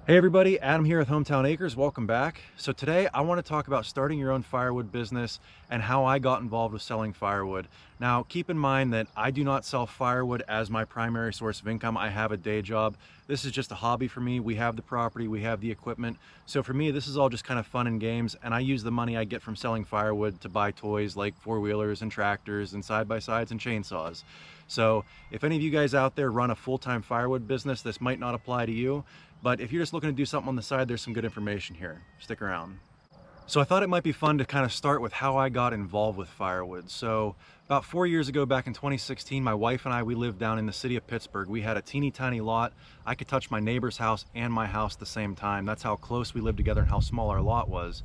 Hey everybody, Adam here with Hometown Acres. Welcome back. So today I want to talk about starting your own firewood business and how I got involved with selling firewood. Now keep in mind that I do not sell firewood as my primary source of income. I have a day job. This is just a hobby for me. We have the property, we have the equipment. So for me, this is all just kind of fun and games, and I use the money I get from selling firewood to buy toys like four-wheelers and tractors and side-by-sides and chainsaws. So if any of you guys out there run a full-time firewood business, this might not apply to you. But if you're just looking to do something on the side, there's some good information here. Stick around. So I thought it might be fun to kind of start with how I got involved with firewood. So about 4 years ago, back in 2016, my wife and I, we lived down in the city of Pittsburgh. We had a teeny tiny lot. I could touch my neighbor's house and my house at the same time. That's how close we lived together and how small our lot was.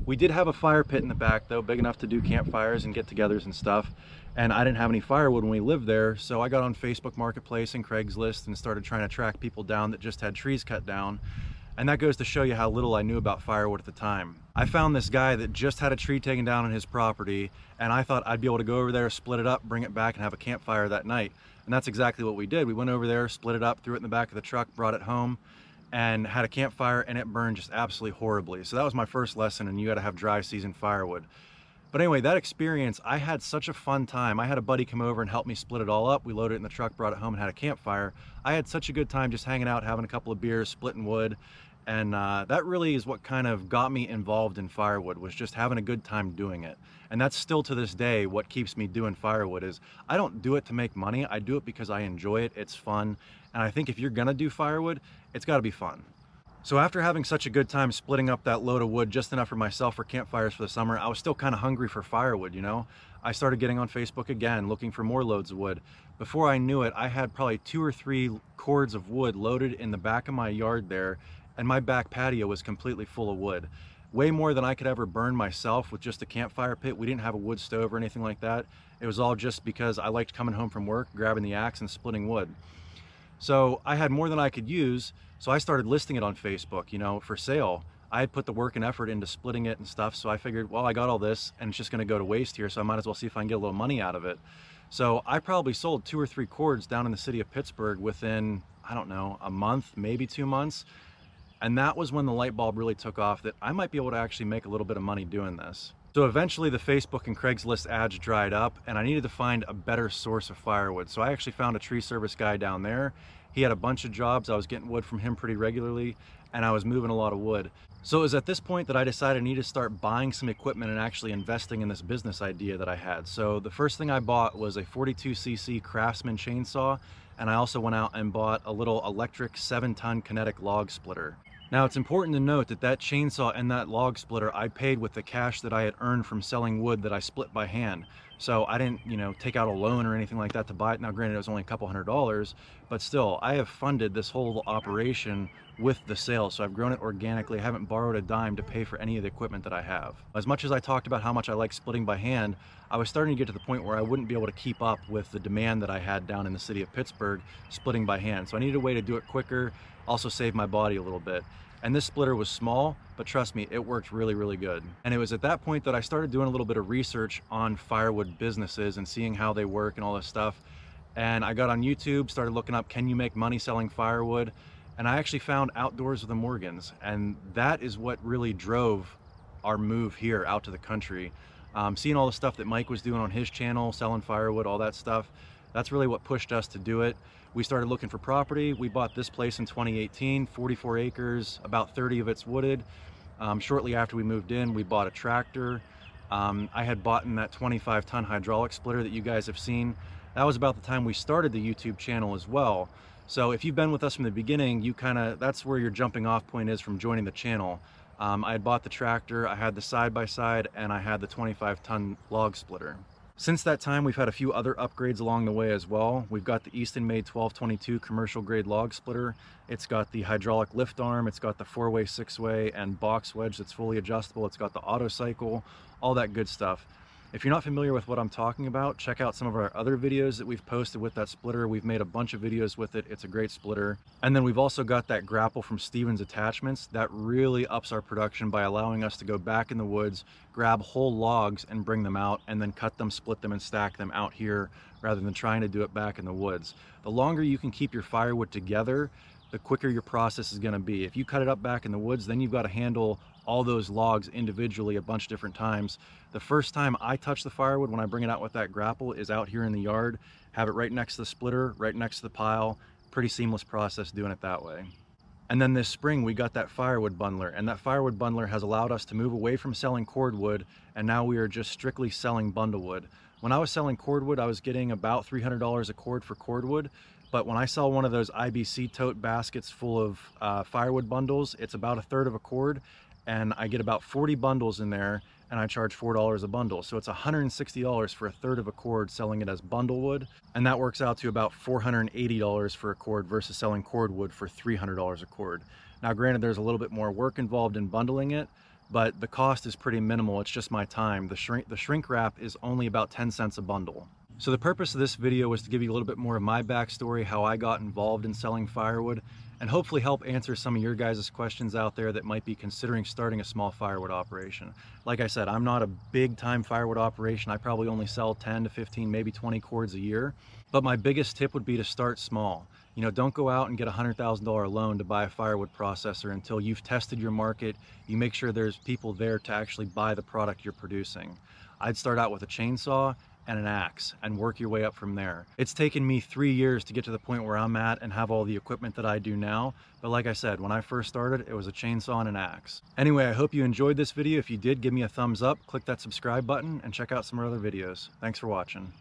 We did have a fire pit in the back though, big enough to do campfires and get-togethers and stuff. And I didn't have any firewood when we lived there, so I got on Facebook Marketplace and Craigslist and started trying to track people down that just had trees cut down. And that goes to show you how little I knew about firewood at the time. I found this guy that just had a tree taken down on his property, and I thought I'd be able to go over there, split it up, bring it back, and have a campfire that night. And that's exactly what we did. We went over there, split it up, threw it in the back of the truck, brought it home, and had a campfire, and it burned just absolutely horribly. So that was my first lesson, and you gotta have dry season firewood. But anyway, that experience, I had such a fun time. I had a buddy come over and help me split it all up. We loaded it in the truck, brought it home, and had a campfire. I had such a good time just hanging out, having a couple of beers, splitting wood. And that really is what kind of got me involved in firewood, was just having a good time doing it. And that's still to this day what keeps me doing firewood. Is I don't do it to make money. I do it because I enjoy it. It's fun. And I think if you're gonna do firewood, it's gotta be fun. So after having such a good time splitting up that load of wood, just enough for myself for campfires for the summer, I was still kind of hungry for firewood, you know? I started getting on Facebook again, looking for more loads of wood. Before I knew it, I had probably 2 or 3 cords of wood loaded in the back of my yard there, and my back patio was completely full of wood. Way more than I could ever burn myself with just a campfire pit. We didn't have a wood stove or anything like that. It was all just because I liked coming home from work, grabbing the axe and splitting wood. So I had more than I could use, so I started listing it on Facebook, you know, for sale. I had put the work and effort into splitting it and stuff, so I figured, well, I got all this and it's just gonna go to waste here, so I might as well see if I can get a little money out of it. So I probably sold 2 or 3 cords down in the city of Pittsburgh within, I don't know, a month, maybe 2 months. And that was when the light bulb really took off, that I might be able to actually make a little bit of money doing this. So eventually the Facebook and Craigslist ads dried up, and I needed to find a better source of firewood. So I actually found a tree service guy down there. He had a bunch of jobs. I was getting wood from him pretty regularly, and I was moving a lot of wood. So it was at this point that I decided I needed to start buying some equipment and actually investing in this business idea that I had. So the first thing I bought was a 42cc Craftsman chainsaw, and I also went out and bought a little electric 7-ton kinetic log splitter. Now it's important to note that that chainsaw and that log splitter I paid with the cash that I had earned from selling wood that I split by hand. So I didn't, you know, take out a loan or anything like that to buy it. Now granted, it was only a couple $100, but still, I have funded this whole operation with the sale. So I've grown it organically. I haven't borrowed a dime to pay for any of the equipment that I have. As much as I talked about how much I like splitting by hand, I was starting to get to the point where I wouldn't be able to keep up with the demand that I had down in the city of Pittsburgh splitting by hand. So I needed a way to do it quicker, also save my body a little bit. And this splitter was small, but trust me, it worked really, really good. And it was at that point that I started doing a little bit of research on firewood businesses and seeing how they work and all this stuff. And I got on YouTube, started looking up, can you make money selling firewood? And I actually found Outdoors with the Morgans. And that is what really drove our move here out to the country. Seeing all the stuff that Mike was doing on his channel, selling firewood, all that stuff, that's really what pushed us to do it. We started looking for property. We bought this place in 2018, 44 acres, about 30 of it's wooded. Shortly after we moved in, we bought a tractor. I had bought in that 25-ton hydraulic splitter that you guys have seen. That was about the time we started the YouTube channel as well. So if you've been with us from the beginning, that's where your jumping off point is from joining the channel. I had bought the tractor, I had the side-by-side, and I had the 25-ton log splitter. Since that time, we've had a few other upgrades along the way as well. We've got the Easton-made 1222 commercial grade log splitter. It's got the hydraulic lift arm, it's got the 4-way, 6-way, and box wedge that's fully adjustable. It's got the auto cycle, all that good stuff. If you're not familiar with what I'm talking about, check out some of our other videos that we've posted with that splitter. We've made a bunch of videos with it. It's a great splitter. And then we've also got that grapple from Stevens Attachments. That really ups our production by allowing us to go back in the woods, grab whole logs and bring them out, and then cut them, split them, and stack them out here rather than trying to do it back in the woods. The longer you can keep your firewood together, the quicker your process is going to be. If you cut it up back in the woods, then you've got to handle all those logs individually a bunch of different times. The first time I touch the firewood when I bring it out with that grapple is out here in the yard, have it right next to the splitter, right next to the pile. Pretty seamless process doing it that way. And then this spring we got that firewood bundler, and that firewood bundler has allowed us to move away from selling cordwood, and now we are just strictly selling bundlewood. When I was selling cordwood, I was getting about $300 a cord for cordwood, but when I sell one of those IBC tote baskets full of firewood bundles, it's about a third of a cord, and I get about 40 bundles in there, and I charge $4 a bundle. So it's $160 for a third of a cord selling it as bundlewood, and that works out to about $480 for a cord versus selling cordwood for $300 a cord. Now granted, there's a little bit more work involved in bundling it, but the cost is pretty minimal. It's just my time. The shrink wrap is only about 10 cents a bundle. So the purpose of this video was to give you a little bit more of my backstory, how I got involved in selling firewood, and hopefully help answer some of your guys' questions out there that might be considering starting a small firewood operation. Like I said, I'm not a big time firewood operation. I probably only sell 10 to 15, maybe 20 cords a year. But my biggest tip would be to start small. You know, don't go out and get a $100,000 loan to buy a firewood processor until you've tested your market. You make sure there's people there to actually buy the product you're producing. I'd start out with a chainsaw and an axe and work your way up from there. It's taken me 3 years to get to the point where I'm at and have all the equipment that I do now. But like I said, when I first started, it was a chainsaw and an axe. Anyway, I hope you enjoyed this video. If you did, give me a thumbs up, click that subscribe button, and check out some other videos. Thanks for watching.